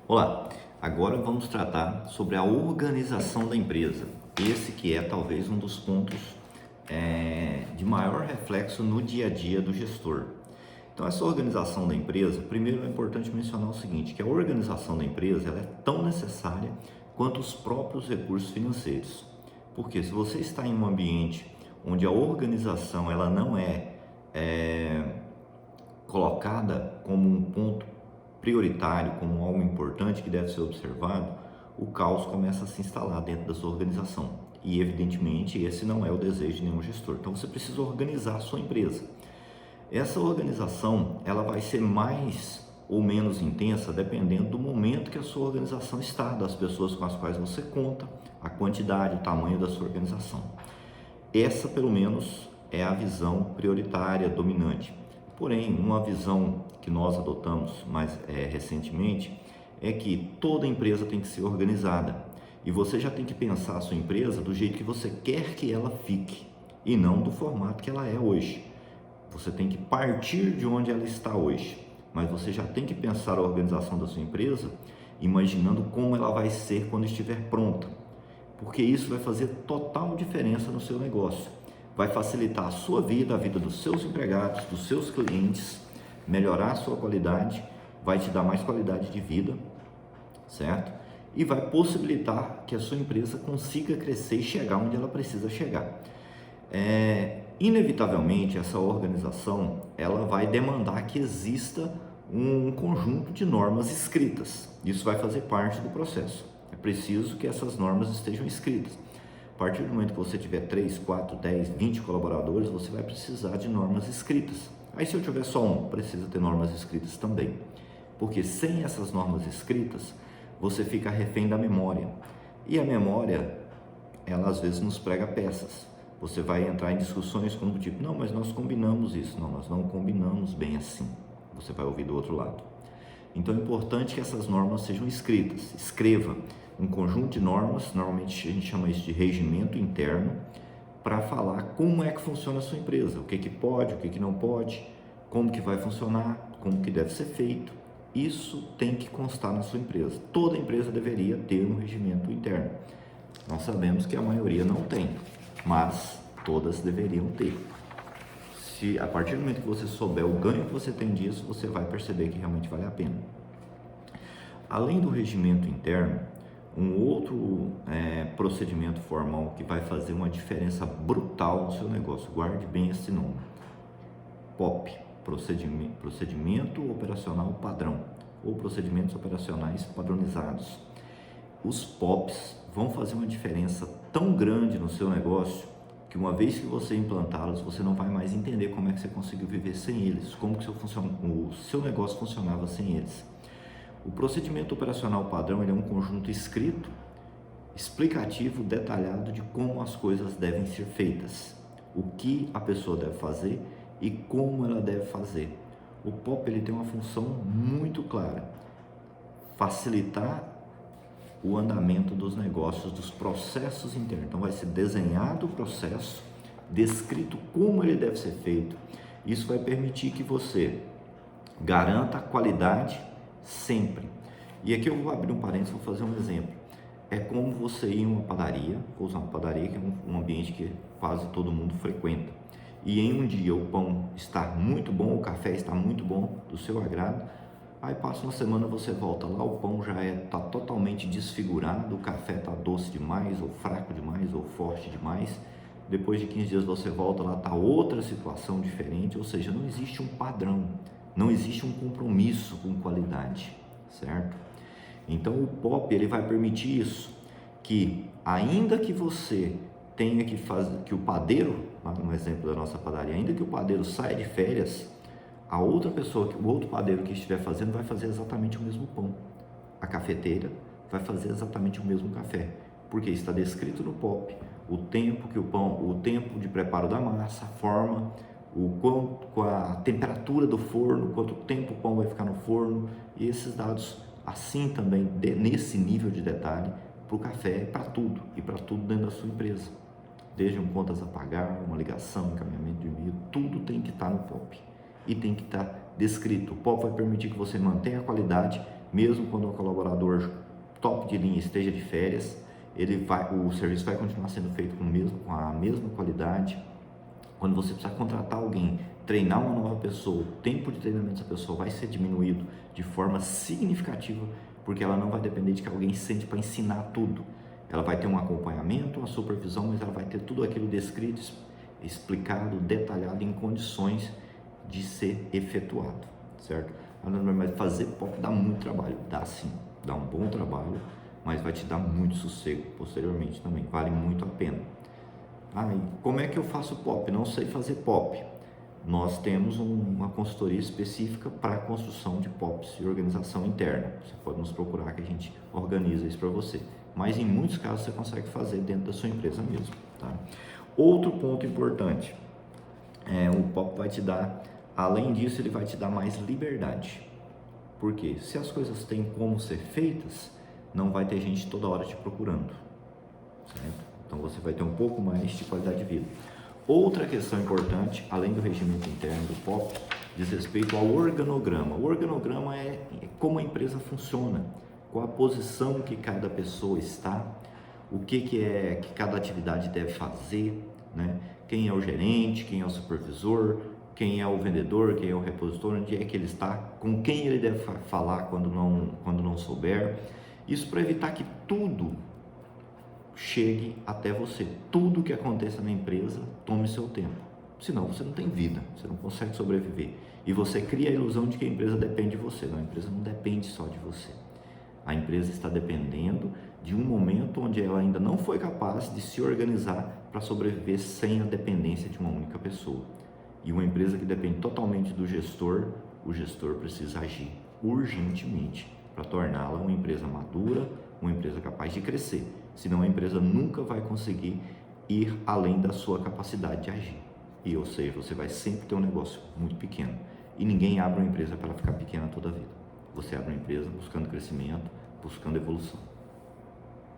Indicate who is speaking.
Speaker 1: Olá, agora vamos tratar sobre a organização da empresa. Esse que é talvez um dos pontos de maior reflexo no dia a dia do gestor. Então, essa organização da empresa, primeiro é importante mencionar o seguinte, que a organização da empresa ela é tão necessária quanto os próprios recursos financeiros. Porque se você está em um ambiente onde a organização ela não é colocada como um ponto prioritário, como algo importante que deve ser observado, o caos começa a se instalar dentro da sua organização. E evidentemente esse não é o desejo de nenhum gestor. Então você precisa organizar a sua empresa. Essa organização ela vai ser mais ou menos intensa dependendo do momento que a sua organização está, das pessoas com as quais você conta, a quantidade, o tamanho da sua organização. Essa pelo menos é a visão prioritária, dominante. Porém, uma visão que nós adotamos mais recentemente é que toda empresa tem que ser organizada e você já tem que pensar a sua empresa do jeito que você quer que ela fique e não do formato que ela é hoje. Você tem que partir de onde ela está hoje, mas você já tem que pensar a organização da sua empresa imaginando como ela vai ser quando estiver pronta, porque isso vai fazer total diferença no seu negócio. Vai facilitar a sua vida, a vida dos seus empregados, dos seus clientes, melhorar a sua qualidade, vai te dar mais qualidade de vida, certo? E vai possibilitar que a sua empresa consiga crescer e chegar onde ela precisa chegar. Inevitavelmente, essa organização ela vai demandar que exista um conjunto de normas escritas. Isso vai fazer parte do processo. É preciso que essas normas estejam escritas. A partir do momento que você tiver 3, 4, 10, 20 colaboradores, você vai precisar de normas escritas. Aí se eu tiver só um, precisa ter normas escritas também. Porque sem essas normas escritas, você fica refém da memória. E a memória, ela às vezes nos prega peças. Você vai entrar em discussões como tipo, não, mas nós combinamos isso. Não, nós não combinamos bem assim. Você vai ouvir do outro lado. Então é importante que essas normas sejam escritas. Escreva um conjunto de normas, normalmente a gente chama isso de regimento interno, para falar como é que funciona a sua empresa, o que que pode, o que que não pode, como que vai funcionar, como que deve ser feito. Isso tem que constar na sua empresa. Toda empresa deveria ter um regimento interno. Nós sabemos que a maioria não tem, mas todas deveriam ter. Se a partir do momento que você souber o ganho que você tem disso, você vai perceber que realmente vale a pena. Além do regimento interno, um outro procedimento formal que vai fazer uma diferença brutal no seu negócio, guarde bem esse nome, POP, Procedimento Operacional Padrão, ou Procedimentos Operacionais Padronizados. Os POPs vão fazer uma diferença tão grande no seu negócio que uma vez que você implantá-los, você não vai mais entender como é que você conseguiu viver sem eles, como que o seu negócio funcionava sem eles. O procedimento operacional padrão ele é um conjunto escrito, explicativo, detalhado de como as coisas devem ser feitas, o que a pessoa deve fazer e como ela deve fazer. O POP ele tem uma função muito clara, facilitar o andamento dos negócios, dos processos internos. Então vai ser desenhado o processo, descrito como ele deve ser feito. Isso vai permitir que você garanta a qualidade sempre. E aqui eu vou abrir um parênteses, vou fazer um exemplo. É como você ir em uma padaria, vou usar uma padaria que é um ambiente que quase todo mundo frequenta. E em um dia o pão está muito bom, o café está muito bom, do seu agrado. Aí passa uma semana, você volta lá, o pão já está totalmente desfigurado, o café está doce demais, ou fraco demais, ou forte demais. Depois de 15 dias você volta lá, está outra situação diferente, ou seja, não existe um padrão, não existe um compromisso com qualidade, certo? Então o POP ele vai permitir isso, que ainda que você tenha que fazer, que o padeiro, no exemplo da nossa padaria, ainda que o padeiro saia de férias, a outra pessoa, o outro padeiro que estiver fazendo vai fazer exatamente o mesmo pão. A cafeteira vai fazer exatamente o mesmo café, porque está descrito no POP o tempo que o tempo de preparo da massa, a forma, a temperatura do forno, quanto tempo o pão vai ficar no forno, e esses dados assim também nesse nível de detalhe para o café, para tudo e para tudo dentro da sua empresa. Desde contas a pagar, uma ligação, encaminhamento de e-mail, tudo tem que estar no POP. E tem que estar descrito. O POP vai permitir que você mantenha a qualidade mesmo quando o colaborador top de linha esteja de férias, o serviço vai continuar sendo feito com a mesma qualidade. Quando você precisar contratar alguém, treinar uma nova pessoa, o tempo de treinamento dessa pessoa vai ser diminuído de forma significativa, porque ela não vai depender de que alguém sente para ensinar tudo. Ela vai ter um acompanhamento, uma supervisão, mas ela vai ter tudo aquilo descrito, explicado, detalhado, em condições de ser efetuado, certo? Mas fazer POP dá muito trabalho, dá sim, dá um bom trabalho, mas vai te dar muito sossego posteriormente também, vale muito a pena. E como é que eu faço POP? Não sei fazer POP. Nós temos uma consultoria específica para a construção de POPs e organização interna. Você pode nos procurar que a gente organiza isso para você. Mas em muitos casos você consegue fazer dentro da sua empresa mesmo, tá? Outro ponto importante, o POP vai te dar, além disso, ele vai te dar mais liberdade. Por quê? Se as coisas têm como ser feitas, não vai ter gente toda hora te procurando, certo? Então você vai ter um pouco mais de qualidade de vida. Outra questão importante, além do regimento interno do POP, diz respeito ao organograma. O organograma é como a empresa funciona, qual a posição que cada pessoa está, o que cada atividade deve fazer, né? Quem é o gerente, quem é o supervisor, quem é o vendedor, quem é o repositor, onde é que ele está, com quem ele deve falar quando não souber. Isso para evitar que tudo chegue até você. Tudo que aconteça na empresa tome seu tempo. Senão você não tem vida, você não consegue sobreviver. E você cria a ilusão de que a empresa depende de você. Não, a empresa não depende só de você. A empresa está dependendo de um momento onde ela ainda não foi capaz de se organizar para sobreviver sem a dependência de uma única pessoa. E uma empresa que depende totalmente do gestor, o gestor precisa agir urgentemente para torná-la uma empresa madura, uma empresa capaz de crescer. Senão a empresa nunca vai conseguir ir além da sua capacidade de agir. Ou seja, você vai sempre ter um negócio muito pequeno. E ninguém abre uma empresa para ficar pequena toda a vida. Você abre uma empresa buscando crescimento, buscando evolução.